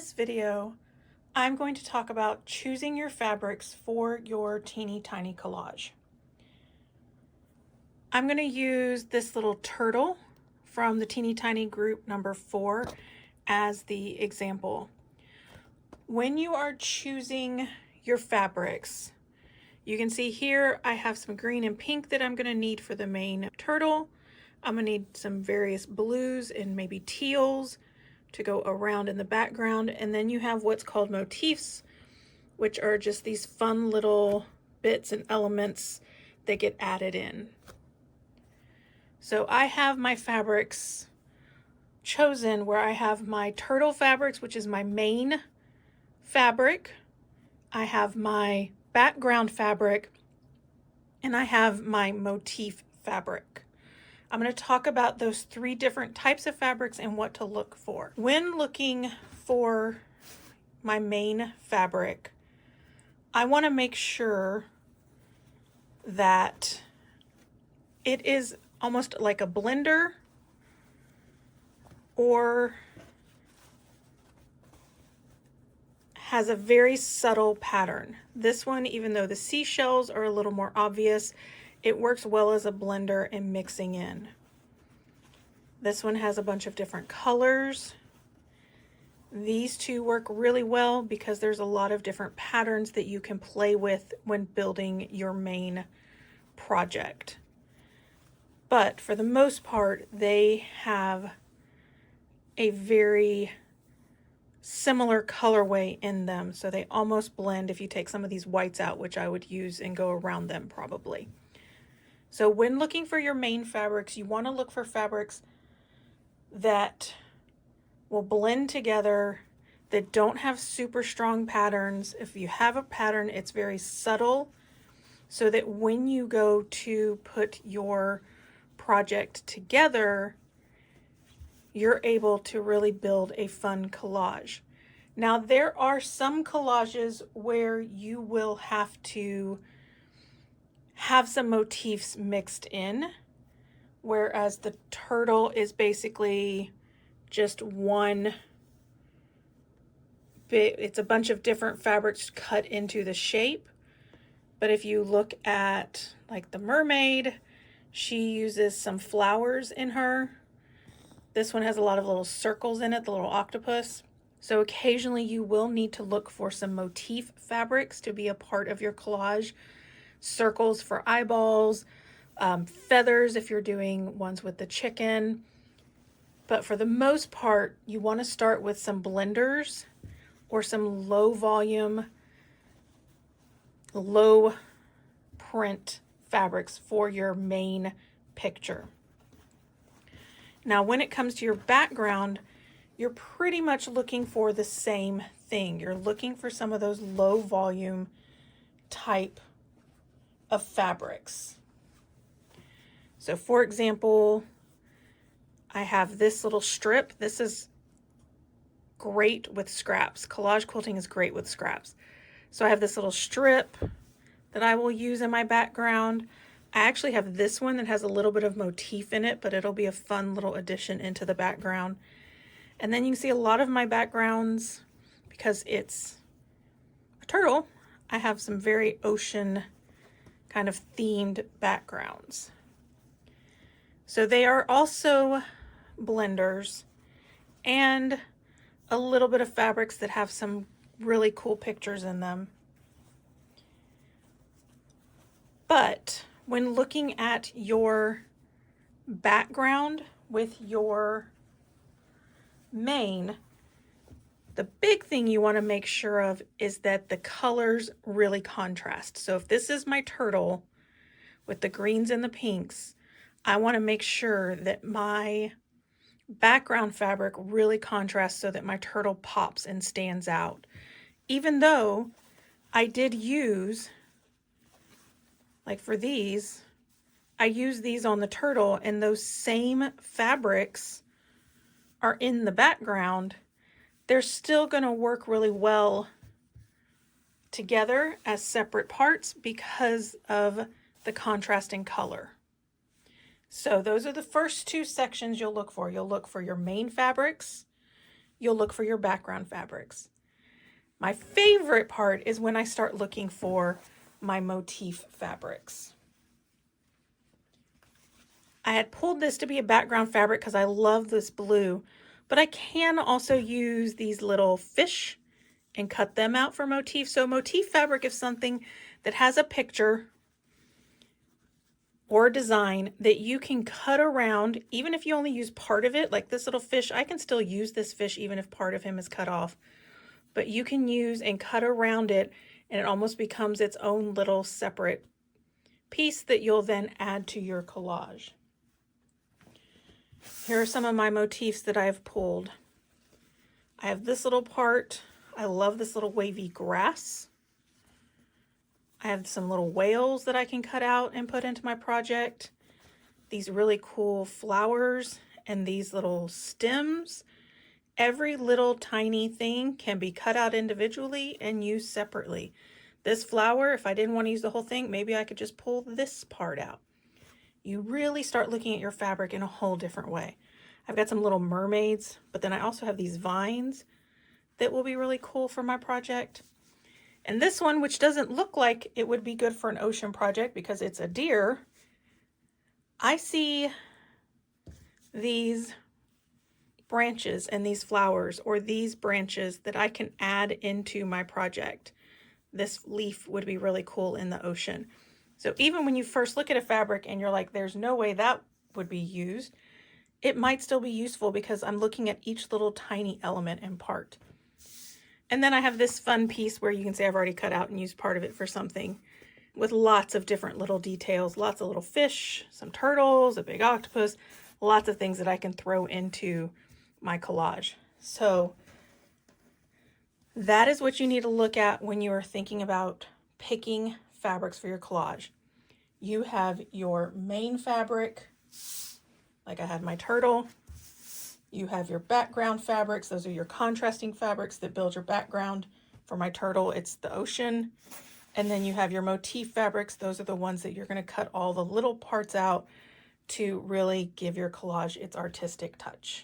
this video, I'm going to talk about choosing your fabrics for your teeny tiny collage. I'm going to use this little turtle from the teeny tiny group number 4 as the example. When you are choosing your fabrics, you can see here I have some green and pink that I'm going to need for the main turtle. I'm going to need some various blues and maybe teals to go around in the background, and then you have what's called motifs, which are just these fun little bits and elements that get added in. So I have my fabrics chosen where I have my turtle fabrics, which is my main fabric. I have my background fabric, and I have my motif fabric. I'm going to talk about those 3 different types of fabrics and what to look for. When looking for my main fabric, I want to make sure that it is almost like a blender or has a very subtle pattern. This one, even though the seashells are a little more obvious, it works well as a blender and mixing in. This one has a bunch of different colors. These 2 work really well because there's a lot of different patterns that you can play with when building your main project. But for the most part, they have a very similar colorway in them, so they almost blend if you take some of these whites out, which I would use and go around them probably. So when looking for your main fabrics, you want to look for fabrics that will blend together, that don't have super strong patterns. If you have a pattern, it's very subtle, so that when you go to put your project together, you're able to really build a fun collage. Now, there are some collages where you will have to have some motifs mixed in, whereas the turtle is basically just one bit. It's a bunch of different fabrics cut into the shape. But if you look at like the mermaid, she uses some flowers in her. This one has a lot of little circles in it, the little octopus. So occasionally you will need to look for some motif fabrics to be a part of your collage. Circles for eyeballs, feathers if you're doing ones with the chicken. But for the most part, you want to start with some blenders or some low volume, low print fabrics for your main picture. Now, when it comes to your background, you're pretty much looking for the same thing. You're looking for some of those low volume type of fabrics. So for example, I have this little strip. This is great with scraps. Collage quilting is great with scraps. So I have this little strip that I will use in my background. I actually have this one that has a little bit of motif in it, but it'll be a fun little addition into the background. And then you can see a lot of my backgrounds, because it's a turtle, I have some very ocean kind of themed backgrounds. So they are also blenders and a little bit of fabrics that have some really cool pictures in them. But when looking at your background with your main, the big thing you want to make sure of is that the colors really contrast. So if this is my turtle with the greens and the pinks, I want to make sure that my background fabric really contrasts so that my turtle pops and stands out. Even though I did use, like for these, I use these on the turtle and those same fabrics are in the background, they're still going to work really well together as separate parts because of the contrasting color. So those are the first 2 sections you'll look for. You'll look for your main fabrics you'll look for your background fabrics. My favorite part is when I start looking for my motif fabrics. I had pulled this to be a background fabric because I love this blue, but I can also use these little fish and cut them out for motif. So motif fabric is something that has a picture or design that you can cut around, even if you only use part of it. Like this little fish, I can still use this fish even if part of him is cut off, but you can use and cut around it, and it almost becomes its own little separate piece that you'll then add to your collage. Here are some of my motifs that I've pulled. I have this little part. I love this little wavy grass. I have some little whales that I can cut out and put into my project. These really cool flowers and these little stems. Every little tiny thing can be cut out individually and used separately. This flower, if I didn't want to use the whole thing, maybe I could just pull this part out. You really start looking at your fabric in a whole different way. I've got some little mermaids, but then I also have these vines that will be really cool for my project. And this one, which doesn't look like it would be good for an ocean project because it's a deer, I see these branches and these flowers, or these branches, that I can add into my project. This leaf would be really cool in the ocean. So even when you first look at a fabric and you're like, there's no way that would be used, it might still be useful because I'm looking at each little tiny element and part. And then I have this fun piece where you can see I've already cut out and used part of it for something, with lots of different little details, lots of little fish, some turtles, a big octopus, lots of things that I can throw into my collage. So that is what you need to look at when you are thinking about picking fabrics for your collage. You have your main fabric, like I had my turtle. You have your background fabrics. Those are your contrasting fabrics that build your background. For my turtle, it's the ocean. And then you have your motif fabrics. Those are the ones that you're going to cut all the little parts out to really give your collage its artistic touch.